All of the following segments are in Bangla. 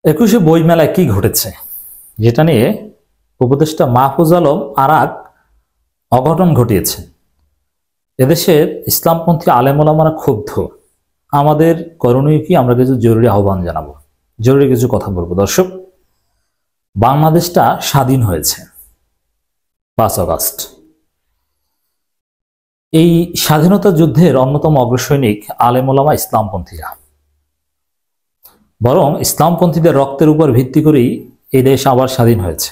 একুশে বইমেলায় কি ঘটেছে, যেটা নিয়ে উপদেষ্টা মাহফুজ আলম আর এক অঘটন ঘটিয়েছে। এদেশের ইসলামপন্থী আলেম ওলামারা ক্ষুব্ধ। আমাদের করণীয় কি? আমরা কিছু জরুরি আহ্বান জানাবো, জরুরি কিছু কথা বলবো। দর্শক, বাংলাদেশটা স্বাধীন হয়েছে 5 আগস্ট। এই স্বাধীনতা যুদ্ধের অন্যতম অগ্রসৈনিক আলেম ওলামা ইসলামপন্থীরা। বরং ইসলামপন্থীদের রক্তের উপর ভিত্তি করেই এই দেশ আবার স্বাধীন হয়েছে।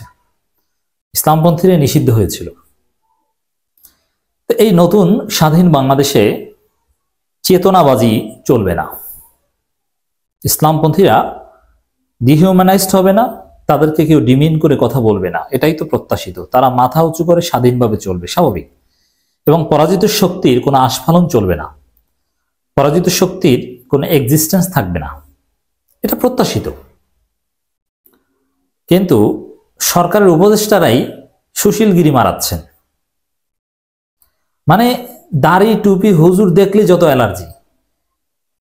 ইসলামপন্থীরা নিষিদ্ধ হয়েছিল। তো এই নতুন স্বাধীন বাংলাদেশে চেতনাবাজি চলবে না। ইসলামপন্থীরা ডিহিউম্যানাইজড হবে না, তাদেরকে কেউ ডিমিন করে কথা বলবে না, এটাই তো প্রত্যাশিত। তারা মাথা উঁচু করে স্বাধীনভাবে চলবে, স্বাভাবিক। এবং পরাজিত শক্তির কোনো আস্ফালন চলবে না, পরাজিত শক্তির কোনো এক্সিস্টেন্স থাকবে না, এটা প্রত্যাশিত। কিন্তু সরকারের উপদেষ্টারাই সুশীলগিরি মারাচ্ছেন। মানে দাড়ি টুপি হুজুর দেখলে যত অ্যালার্জি,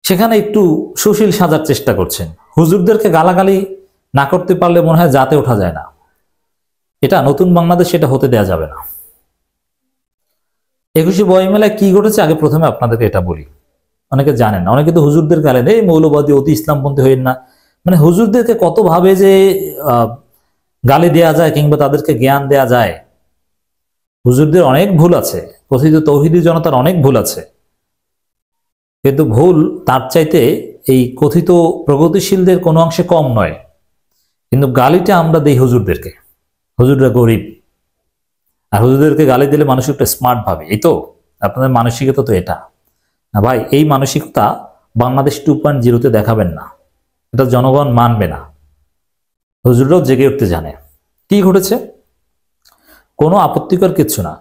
সেখানে একটু সুশীল সাজার চেষ্টা করছেন। হুজুরদেরকে গালাগালি না করতে পারলে মনে হয় জাতে ওঠা যায় না। এটা নতুন বাংলাদেশ, এটা হতে দেয়া যাবে না। একুশে বইমেলায় কি ঘটেছে আগে প্রথমে আপনাদেরকে এটা বলি। অনেকে জানেন না, অনেকে তো হুজুরদের গালেন এই মৌলবাদী, অতি ইসলামপন্থী হইন না। মানে হুজুরদেরকে কত ভাবে যে গালি দেয়া যায় কিংবা তাদেরকে জ্ঞান দেয়া যায়। হুজুরদের অনেক ভুল আছে, কথিত তৌহিদি জনতার অনেক ভুল আছে, কিন্তু ভুল তার চাইতে এই কথিত প্রগতিশীলদের কোনো অংশে কম নয়। কিন্তু গালিটা আমরা দেই হুজুরদেরকে। হুজুররা গরিব, আর হুজুরদেরকে গালি দিলে মানুষ একটা স্মার্ট ভাবে। এই তো আপনাদের মানসিকতা তো এটা না ভাই। এই মানসিকতা বাংলাদেশ 2.0-তে দেখাবেন না, এটা জনগণ মানবে না। হুজুররাও জেগে উঠতে জানে। কি ঘটেছে? কোনো আপত্তিকর কিছু না।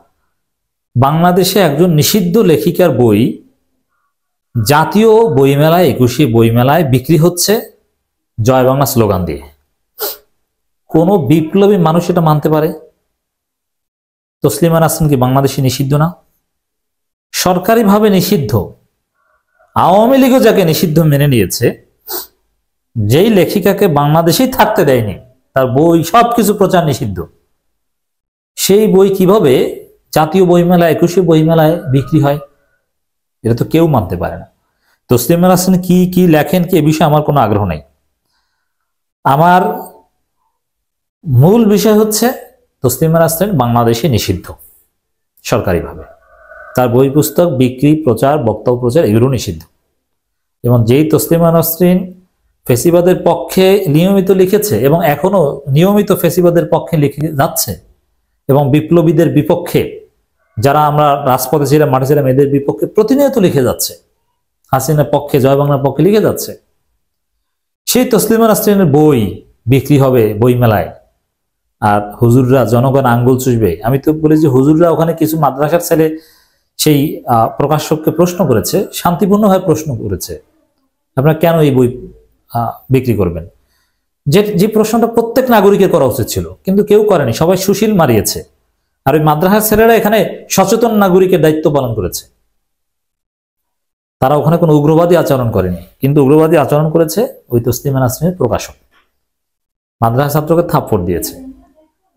বাংলাদেশে একজন নিষিদ্ধ লেখিকার বই জাতীয় বইমেলায়, একুশে বইমেলায় বিক্রি হচ্ছে জয় বাংলা স্লোগান দিয়ে। কোন বিপ্লবী মানুষ এটা মানতে পারে? তসলিমা নাসরিন কি বাংলাদেশে নিষিদ্ধ না? সরকারিভাবে নিষিদ্ধ। আওয়ামী লীগও যাকে নিষিদ্ধ মেনে নিয়েছে, যেই লেখিকাকে বাংলাদেশেই থাকতে দেয়নি, তার বই সবকিছু প্রচার নিষিদ্ধ, সেই বই কিভাবে জাতীয় বইমেলায়, একুশে বইমেলায় বিক্রি হয়? এটা তো কেউ মানতে পারে না। তসলিমা নাসরিন কি কি লেখেন কি, এ বিষয়ে আমার কোনো আগ্রহ নেই। আমার মূল বিষয় হচ্ছে তসলিমা নাসরিন বাংলাদেশে নিষিদ্ধ সরকারিভাবে। তার বই পুস্তক বিক্রি, প্রচার, বক্তব্য প্রচার এগুলো নিষিদ্ধ। এবং যেই তসলিমা নাসরিন ফেসিবাদের পক্ষে নিয়মিত লিখেছে এবং এখনো নিয়মিত ফেসিবাদের পক্ষে লিখে যাচ্ছে, এবং বিপ্লবীদের বিপক্ষে, যারা আমরা রাজপথে ছিলাম, মাঠে ছিলাম, এদের বিপক্ষে প্রতিনিয়ত লিখে যাচ্ছে, হাসিনার পক্ষে, জয় বাংলার পক্ষে লিখে যাচ্ছে, সেই তসলিমা নাসরিনের বই বিক্রি হবে বইমেলায়, আর হুজুররা, জনগণ আঙ্গুল চুষবে। আমি তো বলি যে হুজুররা ওখানে কিছু মাদ্রাসার ছেলে সেই প্রকাশককে প্রশ্ন করেছে, শান্তিপূর্ণভাবে প্রশ্ন করেছে, আপনারা কেন এই বই বিক্রি করবেন? যে প্রশ্নটা প্রত্যেক নাগরিকের করা উচিত ছিল, কিন্তু কেউ করেনি, সবাই সুশীল মারিয়েছে। আর ওই মাদ্রাসার ছেলেরা এখানে সচেতন নাগরিকের দায়িত্ব পালন করেছে। তারা ওখানে কোনো উগ্রবাদী আচরণ করেনি, কিন্তু উগ্রবাদী আচরণ করেছে ওই তসলিমা নাসরিনের প্রকাশক। মাদ্রাসা ছাত্রকে থাপ্পড় দিয়েছে,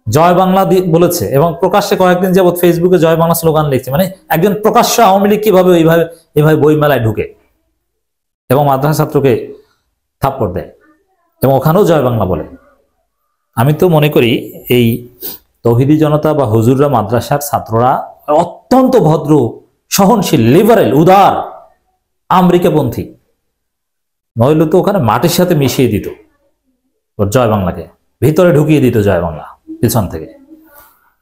জয় বাংলা বলেছে, এবং প্রকাশ্যে কয়েকদিন যাবৎ ফেসবুকে জয় বাংলা স্লোগান লিখছে। মানে একজন প্রকাশ্য আওয়ামী লীগ কিভাবে এইভাবে বইমেলায় ঢুকে এবং মাদ্রাসা ছাত্রকে থাপ্পড় দেয় এবং ওখানেও জয় বাংলা বলে। আমি তো মনে করি এই তৌহিদি জনতা বা হুজুররা, মাদ্রাসার ছাত্ররা অত্যন্ত ভদ্র, সহনশীল, লিবারেল, উদার, আমেরিকাপন্থী। নইলে তো ওখানে মাটির সাথে মিশিয়ে দিত ওর জয় বাংলাকে, ভিতরে ঢুকিয়ে দিত জয় বাংলা পিছন থেকে,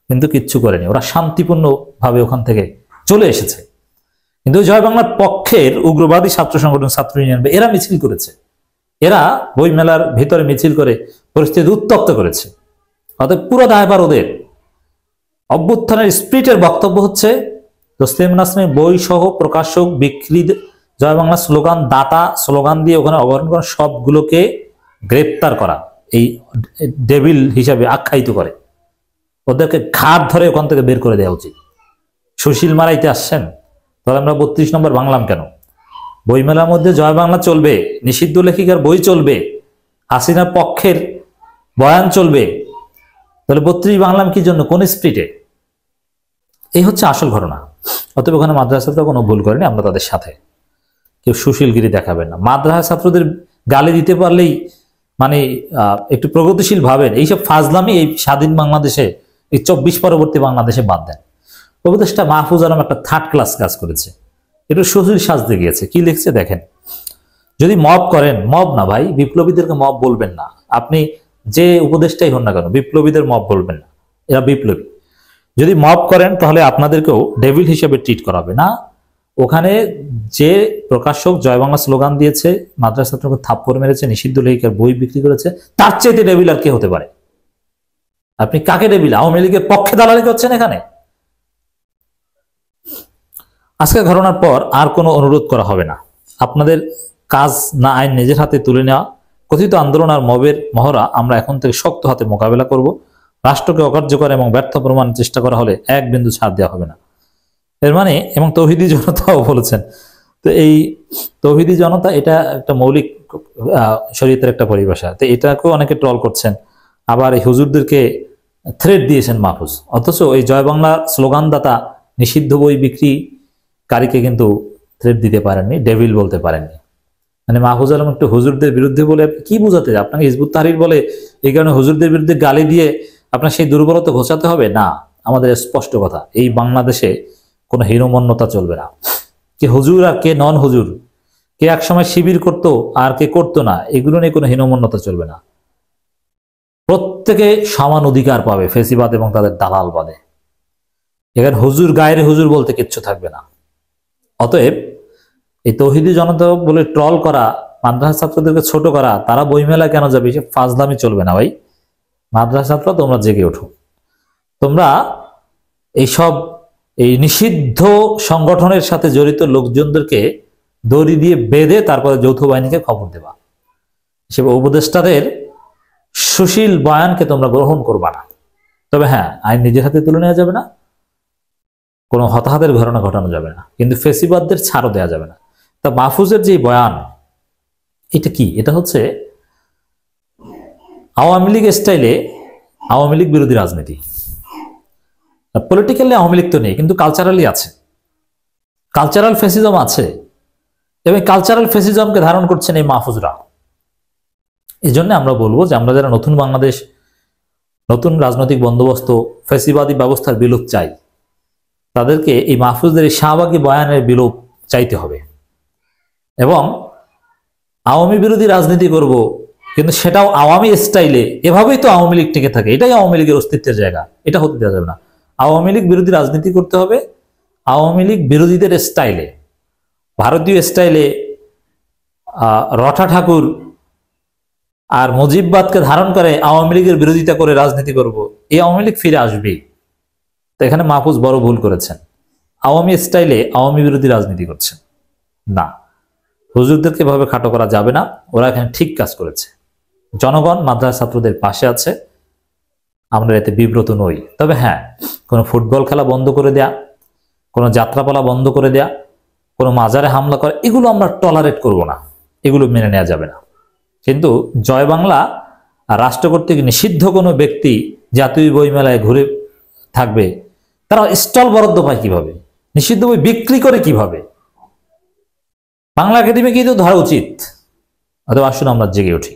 কিন্তু কিচ্ছু করেনি। ওরা শান্তিপূর্ণ ভাবে ওখান থেকে চলে এসেছে। কিন্তু জয় বাংলার পক্ষের উগ্রবাদী ছাত্র সংগঠন, ছাত্র ইউনিয়ন, এরা মিছিল করেছে, এরা বইমেলার ভিতরে মিছিল করে পরিস্থিতি উত্তপ্ত করেছে। অতএব পুরো দায়ভার ওদের। অভ্যুত্থানের স্পিরিটের বক্তব্য হচ্ছে তসলিমা নাসরিনের বই সহ প্রকাশক, বিক্রি, জয় বাংলা স্লোগান দাতা, স্লোগান দিয়ে ওখানে অবরোধ করা, সবগুলোকে গ্রেপ্তার করা, এই ডেভিল হিসাবে আখ্যায়িত করে ওদেরকে ঘাট ধরে ওখান থেকে বের করে দেওয়া উচিত। সুশীল মারাইতে আসছেন, তাহলে আমরা 32 নম্বর ভাঙলাম কেন? বইমেলার মধ্যে জয় বাংলা চলবে, নিষিদ্ধ লেখিকার বই চলবে, হাসিনার পক্ষের বয়ান চলবে, তাহলে 32 বাংলাম কি জন্য, কোন স্পিরিটে? এই হচ্ছে আসল ঘটনা। অতএব ওখানে মাদ্রাসাটা কোনো ভুল করেনি, আমরা তাদের সাথে। কেউ সুশীলগিরি দেখাবেন না। মাদ্রাসা ছাত্রদের গালি দিতে পারলেই মানে একটু প্রগতিশীল ভাবেন, এইসব ফাজলামি এই স্বাধীন বাংলাদেশে, এই 24 পরবর্তী বাংলাদেশে বাদ দেন। উপদেষ্টা মাহফুজ আলম একটা থার্ড ক্লাস কাজ করেছে, একটু সুশীল সাজতে গিয়েছে। কি লিখছে দেখেন, যদি মব করেন, মব না ভাই, বিপ্লবীদেরকে মব বলবেন না। আপনি যে উপদেষ্টাই হন না কেন, বিপ্লবীদের মব বলবেন না, এরা বিপ্লবী। যদি মব করেন তাহলে আপনাদেরকেও ডেভিল হিসেবে ট্রিট করা হবে না। ওখানে যে প্রকাশক জয় বাংলা স্লোগান দিয়েছে, মাদ্রাসা ছাত্রকে থাপ্পড় মেরেছে, নিষিদ্ধ লেখিকার বই বিক্রি করেছে, তার চাইতে ডেভিল আর কে হতে পারে? আপনি কাকে ডেভিল? আওয়ামী লীগের পক্ষে দালালি করছেন এখানে। আজকে ঘটনার পর আর কোনো অনুরোধ করা হবে না। আপনাদের কাজ না আইন নিজের হাতে তুলে নেওয়া, কথিত আন্দোলন আর মবের মহড়া আমরা এখন থেকে শক্ত হাতে মোকাবেলা করব। রাষ্ট্রকে অকার্যকর এবং ব্যর্থ প্রমাণের চেষ্টা করা হলে এক বিন্দু ছাড় দেওয়া হবে না। এর মানে, এবং তৌহিদি জনতাও বলেছেন। তো এই তৌহিদি জনতা এটা একটা মৌলিক শরীয়তের একটা পরিভাষা। তো এটাকেও অনেকে ট্রল করছেন, আবার এই হুজুরদেরকে থ্রেট দিয়েছেন মাহফুজ। অথচ এই জয় বাংলা স্লোগানদাতা নিষিদ্ধ বই বিক্রিকারীকে কিন্তু থ্রেট দিতে পারেননি, ডেভিল বলতে পারেননি। মানে মাহফুজ আলম একটু হুজুরদের বিরুদ্ধে বলে কি বোঝাতে, আপনাকে হিজবুত তাহরির বলে এই কারণে হুজুরদের বিরুদ্ধে গালি দিয়ে আপনার সেই দুর্বলতা ঘোচাতে হবে না। আমাদের স্পষ্ট কথা, এই বাংলাদেশে কোনো হীনমন্যতা চলবে না। কে হুজুর আর কে নন হুজুর, কে একসময় শিবির করতো আর কে করতো না, এগুলো নিয়ে কোনো হীনমন্যতা চলবে না। প্রত্যেকে সমান অধিকার পাবে, ফেসিবাদ এবং তাদের দালাল বাদে। এখানে হুজুর গায়ের হুজুর বলতে কিচ্ছু থাকবে না। অতএব এই তৌহিদি জনতা বলে ট্রল করা, মাদ্রাসা ছাত্রদেরকে ছোট করা, তারা বইমেলা কেন যাবে, সে ফাজলামি চলবে না ভাই। মাদ্রাসা ছাত্র তোমরা জেগে ওঠো। তোমরা এইসব এই নিষিদ্ধ সংগঠনের সাথে জড়িত লোকজনদেরকে দড়ি দিয়ে বেঁধে তারপরে যৌথ বাহিনীকে খবর দেবা। সে উপদেষ্টাদের সুশীল বয়ানকে তোমরা গ্রহণ করবা না। তবে হ্যাঁ, আইন নিজের হাতে তুলে নেওয়া যাবে না, কোনো হতাহতের ঘটনা ঘটানো যাবে না, কিন্তু ফেসিবাদদের ছাড়ও দেওয়া যাবে না। তা মাহফুজের যে বয়ান, এটা কি? এটা হচ্ছে আওয়ামী লীগ স্টাইলে আওয়ামী লীগ বিরোধী রাজনীতি। পলিটিক্যালি আওয়ামী লীগ তো নেই, কিন্তু কালচারালি আছে, কালচারাল ফেসিজম আছে, এবং কালচারাল ফেসিজমকে ধারণ করছেন এই মাহফুজরা। এই জন্য আমরা বলবো যে আমরা যারা নতুন বাংলাদেশ, নতুন রাজনৈতিক বন্দোবস্ত, ফেসিবাদী ব্যবস্থার বিলোপ চাই, তাদেরকে এই মাহফুজদের এই শাহবাগী বয়ানের বিলোপ চাইতে হবে। এবং আওয়ামী বিরোধী রাজনীতি করব, কিন্তু সেটাও আওয়ামী স্টাইলে। এভাবেই তো আওয়ামী লীগ টিকে থাকে, এটাই আওয়ামী লীগের অস্তিত্বের জায়গা। এটা হতে দেওয়া যাবে না। আওয়ামী লীগ বিরোধী রাজনীতি করতে হবে আওয়ামী লীগ বিরোধীদের স্টাইলে, ভারতীয় স্টাইলে। রঠা ঠাকুর আর মুজিববাদকে ধারণ করে আওয়ামী লীগের বিরোধিতা করে রাজনীতি করব, এই আওয়ামী লীগ ফিরে আসবেই। তো এখানে মাহফুজ বড় ভুল করেছেন, আওয়ামী স্টাইলে আওয়ামী বিরোধী রাজনীতি করছেন না। হুজুরদেরকে এভাবে খাটো করা যাবে না, ওরা এখানে ঠিক কাজ করেছে। জনগণ মাদ্রাসা ছাত্রদের পাশে আছে, আমরা এতে বিব্রত নই। তবে হ্যাঁ, কোনো ফুটবল খেলা বন্ধ করে দেয়া, কোনো যাত্রাপালা বন্ধ করে দেয়া, কোনো মাজারে হামলা করা, এগুলো আমরা টলারেট করব না, এগুলো মেনে নেওয়া যাবে না। কিন্তু জয় বাংলা আর রাষ্ট্র কর্তৃক নিষিদ্ধ কোনো ব্যক্তি জাতীয় বইমেলায় ঘুরে থাকবে, তারা স্টল বরাদ্দ পায় কিভাবে, নিষিদ্ধ বই বিক্রি করে কিভাবে? বাংলা একাডেমিকেই তো ধরা উচিত। অথবা আসুন আমরা জেগে উঠি।